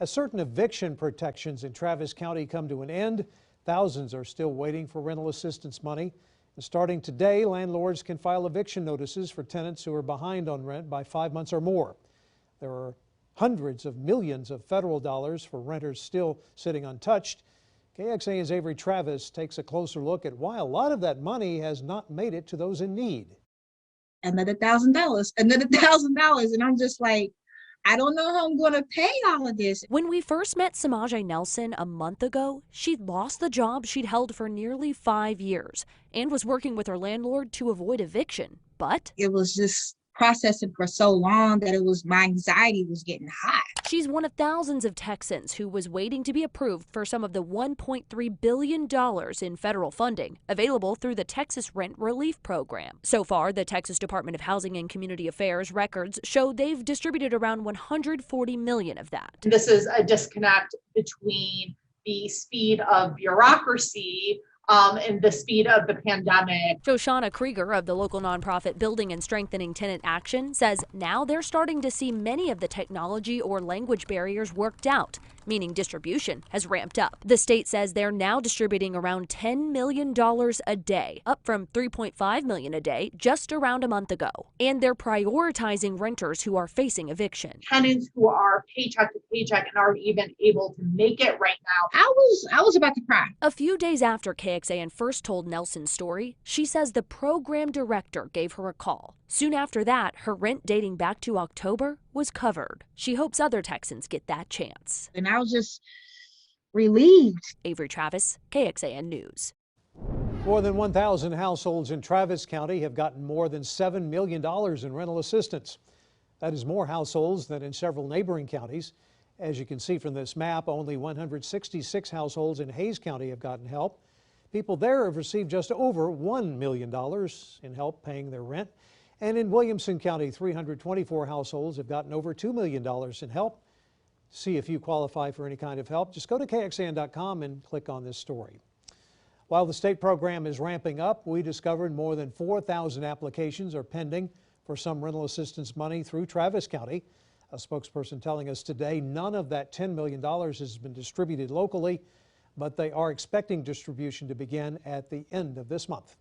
As certain eviction protections in Travis County come to an end, thousands are still waiting for rental assistance money. And starting today, landlords can file eviction notices for tenants who are behind on rent by 5 months or more. There are hundreds of millions of federal dollars for renters still sitting untouched. KXAN's Avery Travis takes a closer look at why a lot of that money has not made it to those in need. Another $1,000, another $1,000, and I'm just like, I don't know how I'm going to pay all of this. When we first met Samaje Nelson a month ago, she'd lost the job she'd held for nearly 5 years and was working with her landlord to avoid eviction. But it was just processing for so long that my anxiety was getting high. She's one of thousands of Texans who was waiting to be approved for some of the $1.3 billion in federal funding available through the Texas Rent Relief Program. So far, the Texas Department of Housing and Community Affairs records show they've distributed around $140 million of that. This is a disconnect between the speed of bureaucracy and the speed of the pandemic. Shoshana Krieger of the local nonprofit Building and Strengthening Tenant Action says now they're starting to see many of the technology or language barriers worked out, meaning distribution has ramped up. The state says they're now distributing around $10 million a day, up from $3.5 million a day just around a month ago. And they're prioritizing renters who are facing eviction. Tenants who are paycheck to paycheck and aren't even able to make it right now. I was about to cry. A few days after KXAN first told Nelson's story, she says the program director gave her a call. Soon after that, her rent dating back to October was covered. She hopes other Texans get that chance. And I was just relieved. Avery Travis, KXAN News. More than 1,000 households in Travis County have gotten more than $7 million in rental assistance. That is more households than in several neighboring counties. As you can see from this map, only 166 households in Hays County have gotten help. People there have received just over $1 million in help paying their rent. And in Williamson County, 324 households have gotten over $2 million in help. See if you qualify for any kind of help. Just go to KXAN.com and click on this story. While the state program is ramping up, we discovered more than 4,000 applications are pending for some rental assistance money through Travis County. A spokesperson telling us today none of that $10 million has been distributed locally, but they are expecting distribution to begin at the end of this month.